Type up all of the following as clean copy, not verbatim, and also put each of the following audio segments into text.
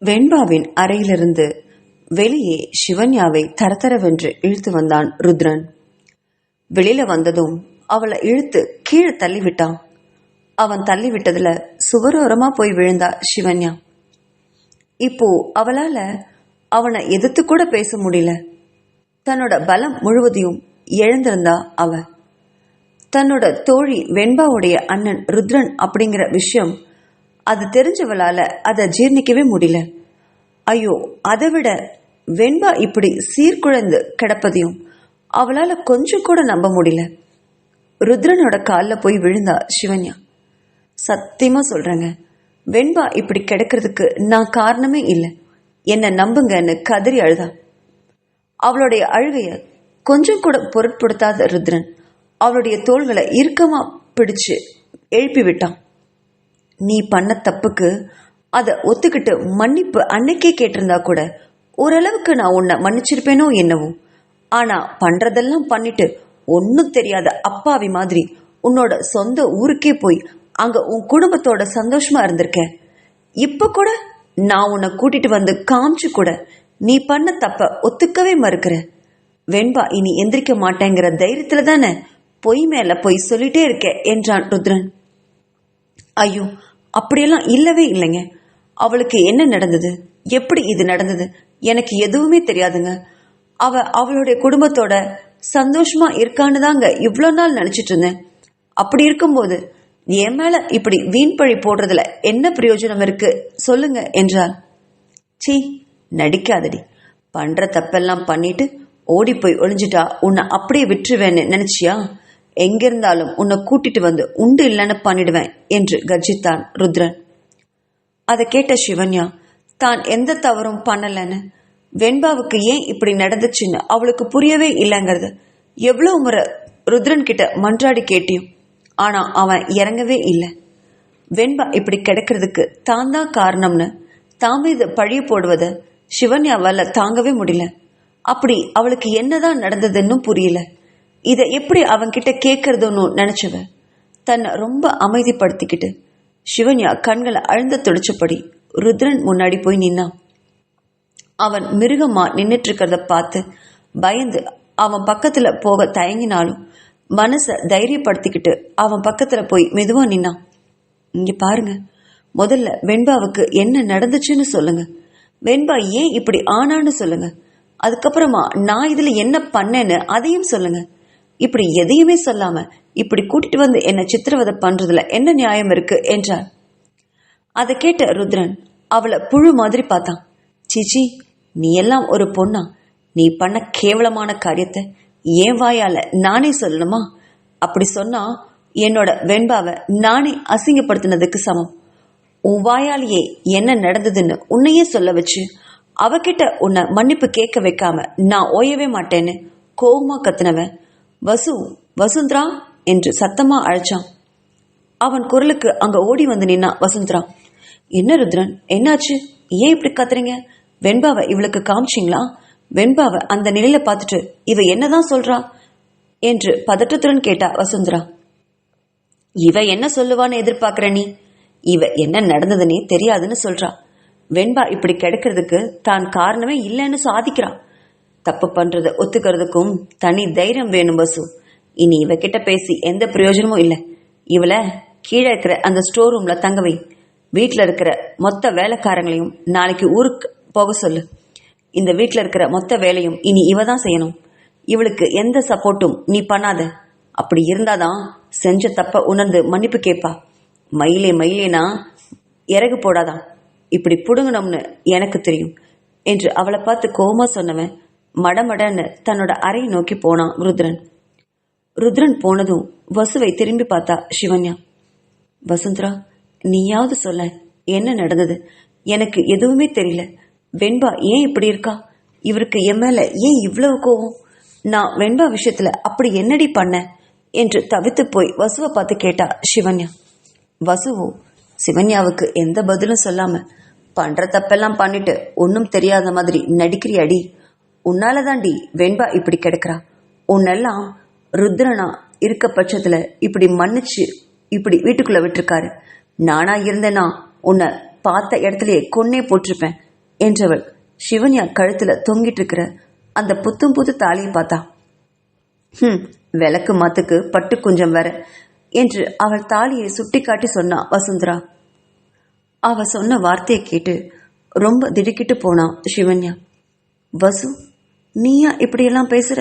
வெண்பாவின் அறையிலிருந்து வெளியே சிவன்யாவை தரதரவென்று இழுத்து வந்தான் ருத்ரன். வெளியில வந்ததும் அவளை இழுத்து கீழே தள்ளிவிட்டான். அவன் தள்ளிவிட்டதுல சுவரோரமா போய் விழுந்தா சிவன்யா. இப்போ அவளால அவனை எதிர்த்து கூட பேச முடியல. தன்னோட பலம் முழுவதையும் இழந்திருந்தா அவ. தன்னோட தோழி வெண்பாவுடைய அண்ணன் ருத்ரன் அப்படிங்கிற விஷயம் அது தெரிஞ்சவளால அதை ஜீர்ணிக்கவே முடியல. ஐயோ, அதை விட வெண்பா இப்படி சீர்குழைந்து கிடப்பதையும் அவளால கொஞ்சம் கூட நம்ப முடியல. ருத்ரனோட காலில் போய் விழுந்தா சிவன்யா. சத்தியமா சொல்றேங்க, வெண்பா இப்படி கிடக்கிறதுக்கு நான் காரணமே இல்லை, என்ன நம்புங்கன்னு கதறி அழுதா. அவளுடைய அழுகைய கொஞ்சம் கூட பொருட்படுத்தாத ருத்ரன் அவளுடைய தோள்களை இறுக்கமா பிடிச்சு எழுப்பி விட்டான். நீ பண்ண தப்புக்கு அதை ஒத்துக்கிட்டு மன்னிப்பு அன்னைக்கே கேட்டிருந்தா கூட ஓரளவுக்கு நான் உன்னை மன்னிச்சிருப்பேனோ என்னவோ. ஆனா பண்றதெல்லாம் பண்ணிட்டு ஒன்னும் தெரியாத அப்பாவி மாதிரி உன்னோட சொந்த ஊருக்கே போய் அங்க உன் குடும்பத்தோட சந்தோஷமா இருந்திருக்க. இப்ப கூட நான் உன்னை கூட்டிட்டு வந்து காமிச்சு கூட நீ பண்ண தப்ப ஒத்துக்கவே மறுக்கிற. வெண்பா இனி எந்திரிக்க மாட்டேங்கிற தைரியத்துல தானே பொய் மேல பொய் சொல்லிட்டே இருக்க என்றான் ருத்ரன். ஐயோ, அப்படியெல்லாம் இல்லவே இல்லைங்க. அவளுக்கு என்ன நடந்தது, எப்படி இது நடந்தது எனக்கு எதுவுமே தெரியாதுங்க. அவளுடைய குடும்பத்தோட சந்தோஷமா இருக்கான்னு தாங்க இவ்வளோ நாள் நினைச்சிட்டு இருந்தேன். அப்படி இருக்கும்போது என் மேல இப்படி வீண் பழி போடுறதுல என்ன பிரயோஜனம் இருக்கு சொல்லுங்க என்றாள். சீ, நடிக்காதடி. பண்ற தப்பெல்லாம் பண்ணிட்டு ஓடி போய் ஒளிஞ்சிட்டா உன்னை அப்படியே விட்டுருவேன்னு நினைச்சியா? எங்கிருந்தாலும் உன்னை கூட்டிட்டு வந்து உண்டு இல்லைன்னு பண்ணிடுவேன் என்று கர்ஜித்தான் ருத்ரன். அதை கேட்ட சிவன்யா தான் எந்த தவறும் பண்ணலன்னு, வெண்பாவுக்கு ஏன் இப்படி நடந்துச்சுன்னு அவளுக்கு புரியவே இல்லைங்கிறது எவ்வளவு முறை ருத்ரன் கிட்ட மன்றாடி கேட்டியும் ஆனா அவன் இறங்கவே இல்லை. வெண்பா இப்படி கிடைக்கிறதுக்கு தான் தான் காரணம்னு தான் மீது பழிய போடுவத சிவன்யாவால தாங்கவே முடியல. அப்படி அவளுக்கு என்னதான் நடந்ததுன்னு புரியல. இதை எப்படி அவன்கிட்ட கேட்கறதுன்னு நினைச்சவ தன்னை ரொம்ப அமைதிப்படுத்திக்கிட்டு சிவன்யா கண்களை அழுந்த துடிச்சபடி ருத்ரன் முன்னாடி போய் நின்னான். அவன் மிருகமா நின்னுட்டு இருக்கிறத பார்த்து பயந்து அவன் பக்கத்துல போக தயங்கினாலும் மனச தைரியப்படுத்திக்கிட்டு அவன் பக்கத்துல போய் மெதுவா நின்னான். இங்க பாருங்க, முதல்ல வெண்பாவுக்கு என்ன நடந்துச்சுன்னு சொல்லுங்க. வெண்பா ஏன் இப்படி ஆனான்னு சொல்லுங்க. அதுக்கப்புறமா நான் இதுல என்ன பண்ணேன்னு அதையும் சொல்லுங்க. இப்படி எதையுமே சொல்லாம இப்படி கூட்டிட்டு வந்து என்ன சித்திரவதை பண்றதுல என்ன நியாயம் இருக்கு என்றார். அதை கேட்ட ருத்ரன் அவளை புழு மாதிரி பார்த்தான். சீச்சி, நீ எல்லாம் ஒரு பொண்ணா? நீ பண்ண கேவலமான காரியத்தை ஏன் வாயால நானே சொல்லணுமா? அப்படி சொன்னா என்னோட வெண்பாவை நானே அசிங்கப்படுத்தினதுக்கு சமம். உன் வாயாலேயே என்ன நடந்ததுன்னு உன்னையே சொல்ல வச்சு அவகிட்ட உன்னை மன்னிப்பு கேட்க வைக்காம நான் ஓயவே மாட்டேன்னு கோபமா கத்துனவன் வசுந்தரா என்று சத்தமா அழைச்சான். அவன் குரலுக்கு அங்க ஓடி வந்து நின்னா வசுந்தரா. என்ன ருத்ரன், என்னாச்சு? ஏன் இப்படி கத்துறீங்க? வெண்பாவை இவளுக்கு காமிச்சிங்களா? வெண்பாவை அந்த நிலையில பார்த்துட்டு இவ என்னதான் சொல்றா என்று பதட்டத்துடன் கேட்டா வசுந்தரா. இவ என்ன சொல்லுவான்னு எதிர்பார்க்கிற நீ? இவ என்ன நடந்ததுன்னே தெரியாதுன்னு சொல்றா. வெண்பா இப்படி கிடைக்கிறதுக்கு தான் காரணமே இல்லைன்னு சாதிக்கிறான். தப்பு பண்றத ஒத்துக்கிறதுக்கும் தனி தைரியம் வேணும் வசு. இனி இவகிட்ட பேசி எந்த பிரயோஜனமும் இல்லை. இவளை கீழே இருக்கிற அந்த ஸ்டோர் ரூம்ல தங்கவை. வீட்டுல இருக்கிற மொத்த வேலைக்காரங்களையும் நாளைக்கு ஊருக்கு போக சொல்லு. இந்த வீட்டுல இருக்கிற மொத்த வேலையும் இனி இவ தான் செய்யணும். இவளுக்கு எந்த சப்போர்ட்டும் நீ பண்ணாத. அப்படி இருந்தாதான் செஞ்ச தப்ப உணர்ந்து மன்னிப்பு கேட்பா. மயிலேனா இறகு போடாதான். இப்படி புடுங்கணும்னு எனக்கு தெரியும் என்று அவளை பார்த்து கோபமா சொன்னவன் மடமடன்னு தன்னோட அறையை நோக்கி போனான் ருத்ரன். ருத்ரன் போனதும் வசுவை திரும்பி பார்த்தா சிவன்யா. வசுந்தரா, நீயாவது சொல்ல, என்ன நடந்தது? எனக்கு எதுவுமே தெரியல. வெண்பா ஏன் இப்படி இருக்கா? இவருக்கு என் மேல ஏன் இவ்வளவு கோவம்? நான் வெண்பா விஷயத்துல அப்படி என்னடி பண்ண என்று தவித்து போய் வசுவை பார்த்து கேட்டா சிவன்யா. வசுவோ சிவன்யாவுக்கு எந்த பதிலும் சொல்லாம, பண்ற தப்பெல்லாம் பண்ணிட்டு ஒன்னும் தெரியாத மாதிரி நடிக்கிறியாடி? உன்னாலதாண்டி வெண்பா இப்படி கிடக்குறா. உன்னெல்லாம் ருத்ரனா இருக்க பட்சத்துல இப்படி மன்னிச்சு இப்படி வீட்டுக்குள்ள விட்டுருக்காரு. நானா இருந்தேன்னா உன்னை பார்த்த இடத்துலயே கொன்னே போட்டிருப்பேன் என்றவள் சிவன்யா கழுத்துல தொங்கிட்டு இருக்கிற அந்த புத்தும் புது தாலியை பார்த்தா. விளக்கு மாத்துக்கு பட்டு குஞ்சம் வேற என்று அவள் தாலியை சுட்டிக்காட்டி சொன்னா வசுந்தரா. அவ சொன்ன வார்த்தையை கேட்டு ரொம்ப திடுக்கிட்டு போனான் சிவன்யா. வசு, நீயா இப்படியெல்லாம் பேசுற?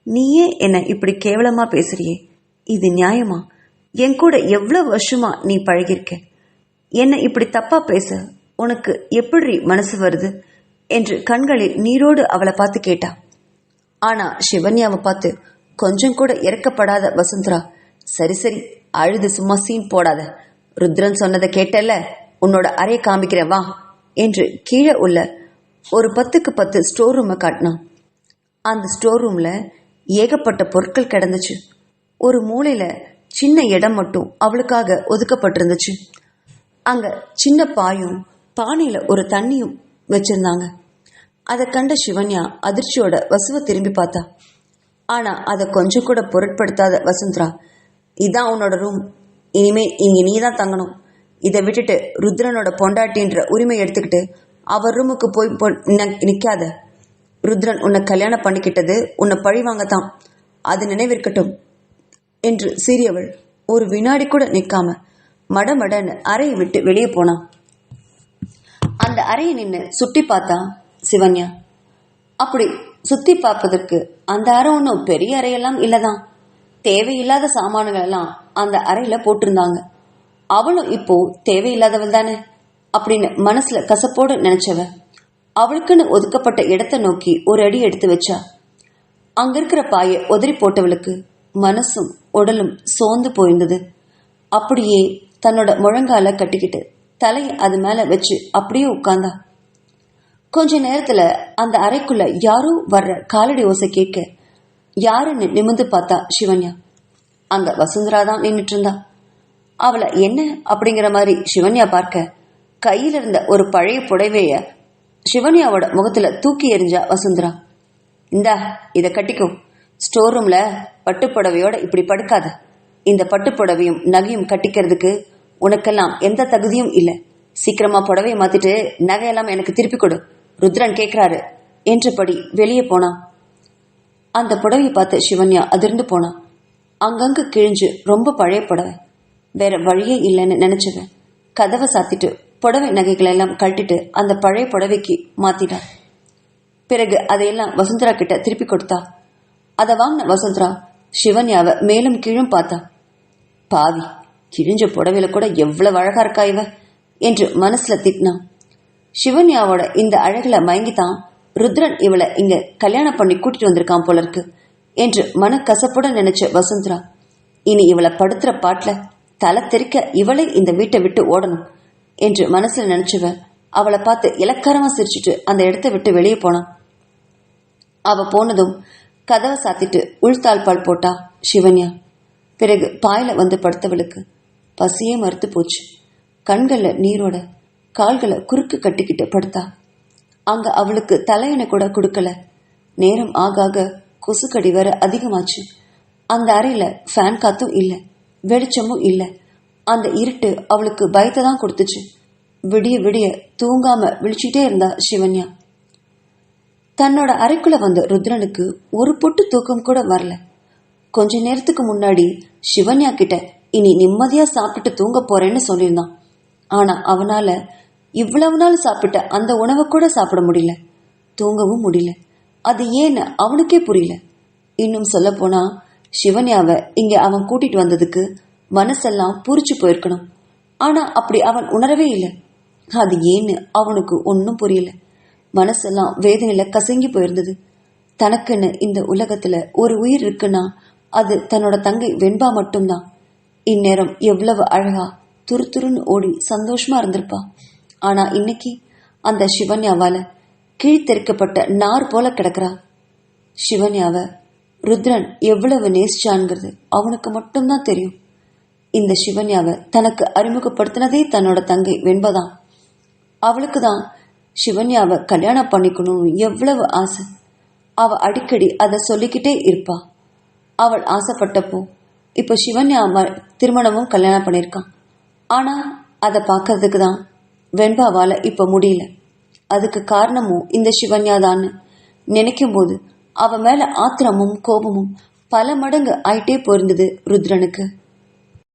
நீயே என்ன இப்படி கேவலமா பேசுறியே, இது நியாயமா? என் கூட எவ்வளவு வருஷமா நீ பழகிருக்க, என்ன இப்படி தப்பா பேச உனக்கு எப்படி மனசு வருது என்று கண்களில் நீரோடு அவளை பார்த்து கேட்டா. ஆனா சிவன்யாவை பார்த்து கொஞ்சம் கூட இறக்கப்படாத வசுந்தரா, சரி சரி அழுது சும்மா சீன் போடாத, ருத்ரன் சொன்னதை கேட்டல்ல, உன்னோட அறையை காமிக்கிறேன் வா என்று கீழே உள்ள ஒரு 10க்கு 10 ஸ்டோர் ரூமை காட்டினான். அந்த ஸ்டோர் ரூம்ல ஏகப்பட்ட பொருட்கள் கிடந்துச்சு. ஒரு மூலையில சின்ன இடம் மட்டும் அவளுக்காக ஒதுக்கப்பட்டிருந்துச்சு. அங்க சின்ன பாயும் பானையில ஒரு தண்ணியும் வச்சிருந்தாங்க. அதை கண்ட சிவன்யா அதிர்ச்சியோட வசுவை திரும்பி பார்த்தா. ஆனா அதை கொஞ்சம் கூட பொருட்படுத்தாத வசுந்தரா, இதான் உன்னோட ரூம், இனிமே இங்க நீ தான் தங்கணும், இதை விட்டுட்டு ருத்ரனோட பொண்டாட்டின்ற உரிமை எடுத்துக்கிட்டு அவர் ரூமுக்கு போய் நிக்காத, ருத்ரன் உன்னை கல்யாணம் பண்ணிக்கிட்டது உன்னை பழி வாங்கத்தான், அது நினைவிருக்கட்டும் என்று சீரியவள் ஒரு வினாடி கூட நிற்காம மடமடன்னு அறையை விட்டு வெளியே போனான். அந்த அறையை நின்று சுட்டி பார்த்தா சிவன்யா. அப்படி சுத்தி பார்ப்பதற்கு அந்த அறை ஒன்றும் பெரிய அறையெல்லாம் இல்லதான், தேவையில்லாத சாமான்கள் எல்லாம் அந்த அறையில போட்டிருந்தாங்க. அவளும் இப்போ தேவையில்லாதவள் தானே அப்படின்னு மனசுல கசப்போடு நினைச்சவ அவளுக்குன்னு ஒதுக்கப்பட்ட இடத்தை நோக்கி ஒரு அடி எடுத்து வச்சா. அங்க இருக்கிற பாயை உதறி போட்டவளுக்கு மனசும் உடலும் சோர்ந்து போயிருந்தது. அப்படியே தன்னோட முழங்கால கட்டிக்கிட்டு தலையை அது மேல வச்சு அப்படியே உட்கார்ந்தா. கொஞ்ச நேரத்துல அந்த அறைக்குள்ள யாரோ வர்ற காலடி ஓசை கேட்க யாருன்னு நிமிர்ந்து பார்த்தா சிவன்யா. அங்க வசுந்தரா தான் நின்றுட்டு இருந்தா. அவளை என்ன அப்படிங்கிற மாதிரி சிவன்யா பார்க்க கையில இருந்த ஒரு பழைய புடவைய சிவன்யாவோட முகத்துல தூக்கி எறிஞ்சா வசுந்தரா. இந்தா இத கட்டிக்கோ, ஸ்டோர் ரூம்ல பட்டுப்புடவையோட இப்படி படுக்காத, இந்த பட்டுப்புடவையும் நகையும் கட்டிக்கிறதுக்கு உனக்கெல்லாம் எந்த தகுதியும் இல்லை, சீக்கிரமா புடவையை மாத்திட்டு நகையெல்லாம் எனக்கு திருப்பி கொடு, ருத்ரன் கேட்கிறாரு என்றபடி வெளியே போனான். அந்த புடவையை பார்த்து சிவன்யா அதிர்ந்து போனான். அங்கங்க கிழிஞ்சு ரொம்ப பழைய புடவை, வேற வழியே இல்லைன்னு நினைச்சவன் கதவை சாத்திட்டு புடவை நகைகளை எல்லாம் கழட்டிட்டு அந்த பழைய புடவைக்கு மாத்திட்டான். பிறகு அதையெல்லாம் வசுந்தரா கிட்ட திருப்பி கொடுத்தா. அதை வாங்கின வசுந்தரா சிவன்யாவை மேலும் கீழும் பார்த்தா. பாவி, கிழிஞ்ச புடவையில கூட எவ்வளவு அழகா இருக்கா இவ என்று மனசுல திட்டினான். சிவன்யாவோட இந்த அழகுல மயங்கித்தான் ருத்ரன் இவளை இங்க கல்யாணம் பண்ணி கூட்டிட்டு வந்திருக்கான் போல இருக்கு என்று மனக்கசப்புடன் நினைச்ச வசுந்தரா, இனி இவளை படுத்துற பாட்டுல தலை தெறிக்க இவளை இந்த வீட்டை விட்டு ஓடணும் என்று மனசுல நினைச்சவ அவளை பார்த்து இலக்காரமா சிரிச்சுட்டு அந்த இடத்தை விட்டு வெளியே போனான். அவ போனதும் கதவை சாத்திட்டு உள்தாழ்பால் போட்டா சிவன்யா. பிறகு பாயில வந்து படுத்தவளுக்கு பசியே மறுத்து போச்சு. கண்கள்ல நீரோட கால்களை குறுக்கு கட்டிக்கிட்டு படுத்தா. அங்க அவளுக்கு தலையணை கூட கொடுக்கல. நேரம் ஆக ஆக கொசுக்கடி வர அதிகமாச்சு. அந்த அறையில ஃபேன் காத்தும் இல்லை, வெளிச்சமும் இல்லை. அந்த இருட்டு அவளுக்கு பயத்தை தான் கொடுத்துச்சு. விடிய விடிய தூங்காம விழிச்சிட்டே இருந்தா சிவன்யா. தன்னோட அறைக்குள்ள வந்த ருத்ரனுக்கு ஒரு பொட்டு தூக்கம் கூட வரல. கொஞ்ச நேரத்துக்கு முன்னாடி சிவன்யா கிட்ட இனி நிம்மதியா சாப்பிட்டு தூங்க போறேன்னு சொல்லியிருந்தான். ஆனா அவனால இவ்வளவு நாள் சாப்பிட்ட அந்த உணவை கூட சாப்பிட முடியல, தூங்கவும் முடியல. அது ஏன்னு அவனுக்கே புரியல. இன்னும் சொல்ல போனா சிவன்யாவை இங்க அவன் கூட்டிட்டு வந்ததுக்கு மனசெல்லாம் பூரிச்சு போயிருக்கணும். ஆனா அப்படி அவன் உணரவே இல்லை. அது ஏன்னு அவனுக்கு ஒன்னும் புரியல. மனசெல்லாம் வேதனையில கசங்கி போயிருந்தது. தனக்குன்னு இந்த உலகத்துல ஒரு உயிர் இருக்குன்னா அது தன்னோட தங்கை வெண்பா மட்டும்தான். இந்நேரம் எவ்வளவு அழகா துருத்துருன்னு ஓடி சந்தோஷமா இருந்திருப்பா. ஆனா இன்னைக்கு அந்த சிவன்யாவால கீழ்த்தெரிக்கப்பட்ட நார் போல கிடக்குறா. சிவன்யாவ ருத்ரன் எவ்வளவு நேசிச்சான்ங்கிறது அவனுக்கு மட்டும்தான் தெரியும். இந்த சிவன்யாவை தனக்கு அறிமுகப்படுத்தினதே தன்னோட தங்கை வெண்பதான். அவளுக்கு தான் சிவன்யாவை கல்யாணம் பண்ணிக்கணும்னு எவ்வளவு ஆசை. அவ அடிக்கடி அதை சொல்லிக்கிட்டே இருப்பா. அவள் ஆசைப்பட்டப்போ இப்ப சிவன்யா திருமணமும் கல்யாணம் பண்ணியிருக்கான். ஆனா அதை பார்க்கறதுக்கு தான் வெண்பாவால இப்ப முடியல. அதுக்கு காரணமும் இந்த சிவன்யா தான் நினைக்கும் போது அவ மேல ஆத்திரமும் கோபமும் பல மடங்கு ஆயிட்டே போயிருந்தது ருத்ரனுக்கு.